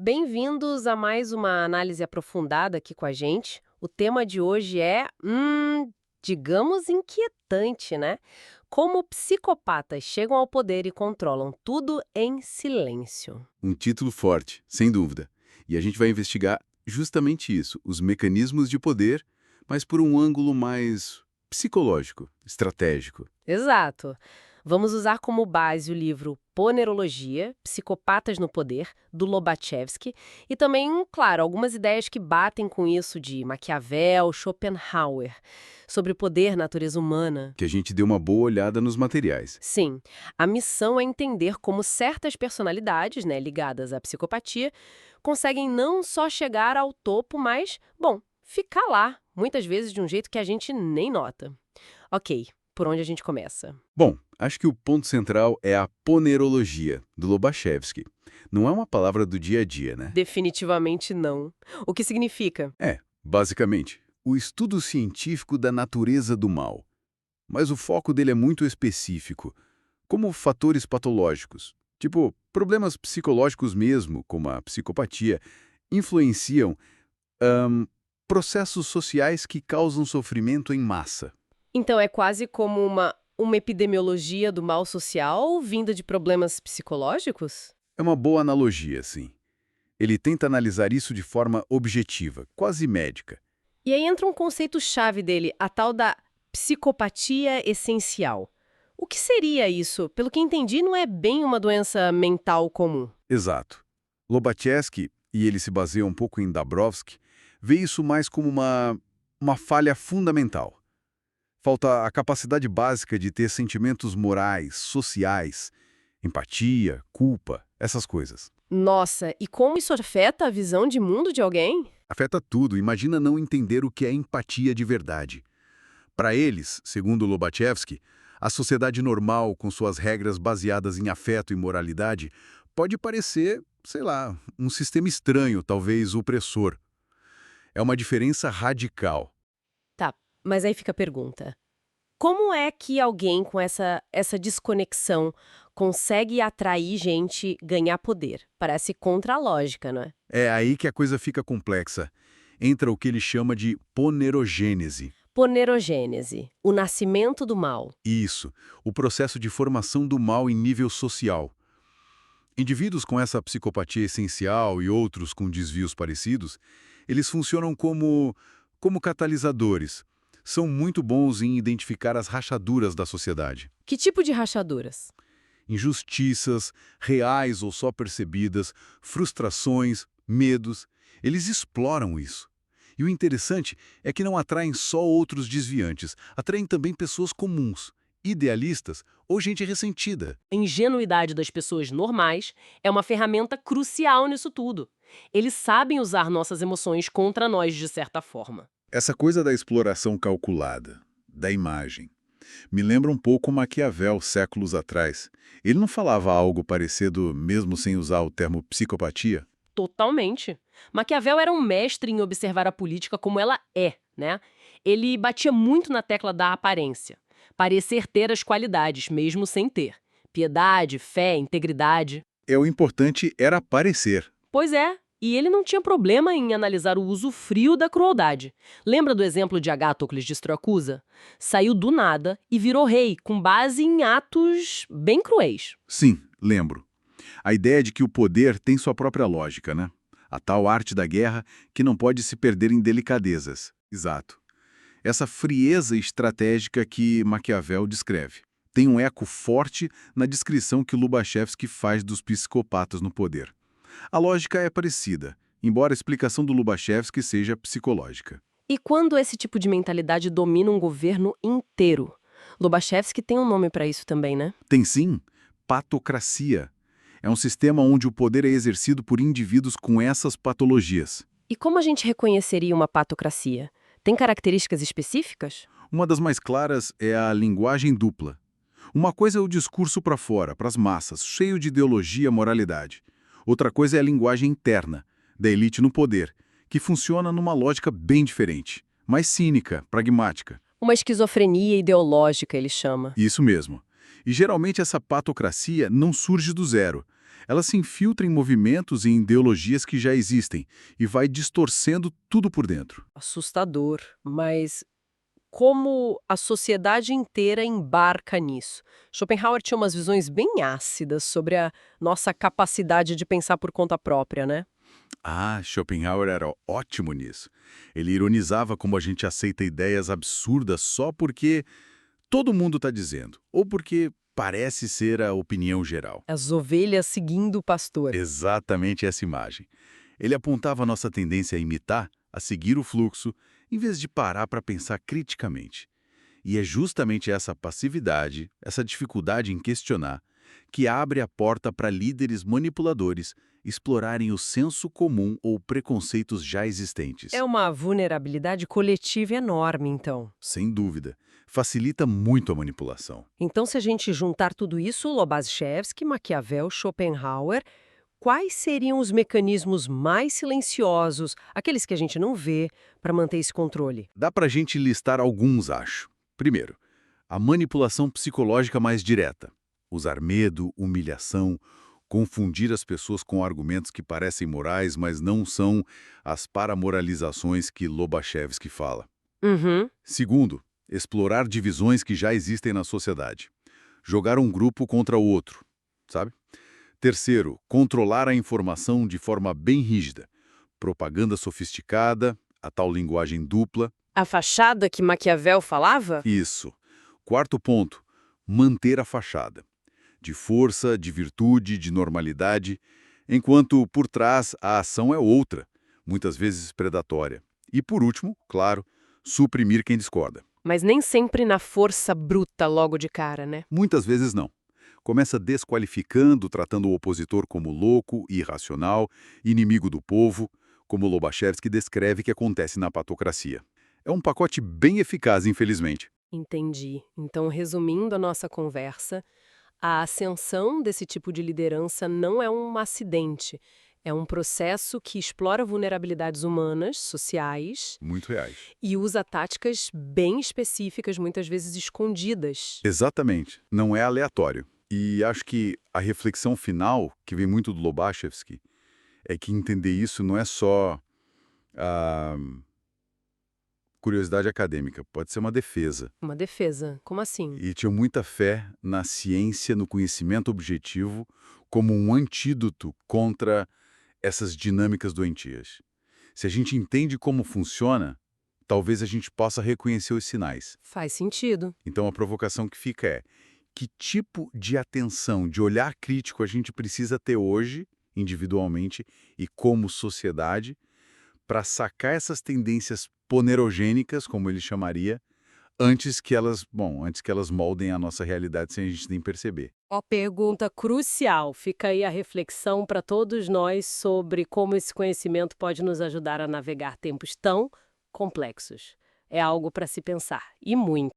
Bem-vindos a mais uma análise aprofundada aqui com a gente. O tema de hoje é, digamos, inquietante, né? Como psicopatas chegam ao poder e controlam tudo em silêncio. Um título forte, sem dúvida. E a gente vai investigar justamente isso, os mecanismos de poder, mas por um ângulo mais psicológico, estratégico. Exato. Vamos usar como base o livro Ponerologia, Psicopatas no Poder, do Lobachevsky, e também, claro, algumas ideias que batem com isso de Maquiavel, Schopenhauer, sobre o poder, natureza humana. Que a gente deu uma boa olhada nos materiais. Sim, a missão é entender como certas personalidades, né, ligadas à psicopatia, conseguem não só chegar ao topo, mas, bom, ficar lá, muitas vezes de um jeito que a gente nem nota. Ok, por onde a gente começa? Bom, acho que o ponto central é a ponerologia, do Lobachevsky. Não é uma palavra do dia a dia, né? Definitivamente não. O que significa? Basicamente, o estudo científico da natureza do mal. Mas o foco dele é muito específico, como fatores patológicos, tipo problemas psicológicos mesmo, como a psicopatia, influenciam processos sociais que causam sofrimento em massa. Então é quase como uma epidemiologia do mal social vinda de problemas psicológicos? É uma boa analogia, sim. Ele tenta analisar isso de forma objetiva, quase médica. E aí entra um conceito-chave dele, a tal da psicopatia essencial. O que seria isso? Pelo que entendi, não é bem uma doença mental comum. Exato. Lobachevsky, e ele se baseia um pouco em Dabrowski, vê isso mais como uma falha fundamental. Falta a capacidade básica de ter sentimentos morais, sociais, empatia, culpa, essas coisas. Nossa, e como isso afeta a visão de mundo de alguém? Afeta tudo, imagina não entender o que é empatia de verdade. Para eles, segundo Lobachevsky, a sociedade normal, com suas regras baseadas em afeto e moralidade, pode parecer, sei lá, um sistema estranho, talvez opressor. É uma diferença radical. Tá, mas aí fica a pergunta. Como é que alguém com essa desconexão consegue atrair gente, ganhar poder? Parece contra a lógica, não é? É aí que a coisa fica complexa. Entra o que ele chama de ponerogênese. Ponerogênese, o nascimento do mal. Isso, o processo de formação do mal em nível social. Indivíduos com essa psicopatia essencial e outros com desvios parecidos, eles funcionam como catalisadores. São muito bons em identificar as rachaduras da sociedade. Que tipo de rachaduras? Injustiças, reais ou só percebidas, frustrações, medos. Eles exploram isso. E o interessante é que não atraem só outros desviantes, atraem também pessoas comuns, idealistas ou gente ressentida. A ingenuidade das pessoas normais é uma ferramenta crucial nisso tudo. Eles sabem usar nossas emoções contra nós de certa forma. Essa coisa da exploração calculada, da imagem, me lembra um pouco Maquiavel séculos atrás. Ele não falava algo parecido mesmo sem usar o termo psicopatia? Totalmente. Maquiavel era um mestre em observar a política como ela é, né? Ele batia muito na tecla da aparência. Parecer ter as qualidades, mesmo sem ter. Piedade, fé, integridade. O importante era parecer. Pois é, e ele não tinha problema em analisar o uso frio da crueldade. Lembra do exemplo de Agáthocles de Siracusa? Saiu do nada e virou rei, com base em atos bem cruéis. Sim, lembro. A ideia de que o poder tem sua própria lógica, né? A tal arte da guerra que não pode se perder em delicadezas. Exato. Essa frieza estratégica que Maquiavel descreve. Tem um eco forte na descrição que Lubachevsky faz dos psicopatas no poder. A lógica é parecida, embora a explicação do Lubachevsky seja psicológica. E quando esse tipo de mentalidade domina um governo inteiro? Lobachevsky tem um nome para isso também, né? Tem sim, patocracia. É um sistema onde o poder é exercido por indivíduos com essas patologias. E como a gente reconheceria uma patocracia? Tem características específicas? Uma das mais claras é a linguagem dupla. Uma coisa é o discurso para fora, para as massas, cheio de ideologia e moralidade. Outra coisa é a linguagem interna, da elite no poder, que funciona numa lógica bem diferente, mais cínica, pragmática. Uma esquizofrenia ideológica, ele chama. Isso mesmo. E geralmente essa patocracia não surge do zero. Ela se infiltra em movimentos e em ideologias que já existem e vai distorcendo tudo por dentro. Assustador, mas como a sociedade inteira embarca nisso? Schopenhauer tinha umas visões bem ácidas sobre a nossa capacidade de pensar por conta própria, né? Ah, Schopenhauer era ótimo nisso. Ele ironizava como a gente aceita ideias absurdas só porque todo mundo está dizendo, ou porque parece ser a opinião geral. As ovelhas seguindo o pastor. Exatamente essa imagem. Ele apontava a nossa tendência a imitar, a seguir o fluxo, em vez de parar para pensar criticamente. E é justamente essa passividade, essa dificuldade em questionar, que abre a porta para líderes manipuladores explorarem o senso comum ou preconceitos já existentes. É uma vulnerabilidade coletiva enorme, então. Sem dúvida, facilita muito a manipulação. Então, se a gente juntar tudo isso, Lobachevsky, Maquiavel, Schopenhauer, quais seriam os mecanismos mais silenciosos, aqueles que a gente não vê, para manter esse controle? Dá para a gente listar alguns, acho. Primeiro, a manipulação psicológica mais direta. Usar medo, humilhação, confundir as pessoas com argumentos que parecem morais, mas não são as paramoralizações que Lobachevsky fala. Uhum. Segundo, explorar divisões que já existem na sociedade. Jogar um grupo contra o outro, sabe? Terceiro, controlar a informação de forma bem rígida. Propaganda sofisticada, a tal linguagem dupla. A fachada que Maquiavel falava? Isso. Quarto ponto, manter a fachada. De força, de virtude, de normalidade, enquanto por trás a ação é outra, muitas vezes predatória. E por último, claro, suprimir quem discorda. Mas nem sempre na força bruta logo de cara, né? Muitas vezes não. Começa desqualificando, tratando o opositor como louco, irracional, inimigo do povo, como Lobachevsky descreve que acontece na patocracia. É um pacote bem eficaz, infelizmente. Entendi. Então, resumindo a nossa conversa, a ascensão desse tipo de liderança não é um acidente. É um processo que explora vulnerabilidades humanas, sociais, Muito reais. e usa táticas bem específicas, muitas vezes escondidas. Exatamente. Não é aleatório. E acho que a reflexão final, que vem muito do Lobachevsky, é que entender isso não é só ah, curiosidade acadêmica, pode ser uma defesa. Uma defesa. Como assim? E tinha muita fé na ciência, no conhecimento objetivo, como um antídoto contra essas dinâmicas doentias. Se a gente entende como funciona, talvez a gente possa reconhecer os sinais. Faz sentido. Então a provocação que fica é: que tipo de atenção, de olhar crítico a gente precisa ter hoje, individualmente e como sociedade, para sacar essas tendências ponerogênicas, como ele chamaria, antes que elas moldem a nossa realidade sem a gente nem perceber. Ó, pergunta crucial. Fica aí a reflexão para todos nós sobre como esse conhecimento pode nos ajudar a navegar tempos tão complexos. É algo para se pensar, e muito.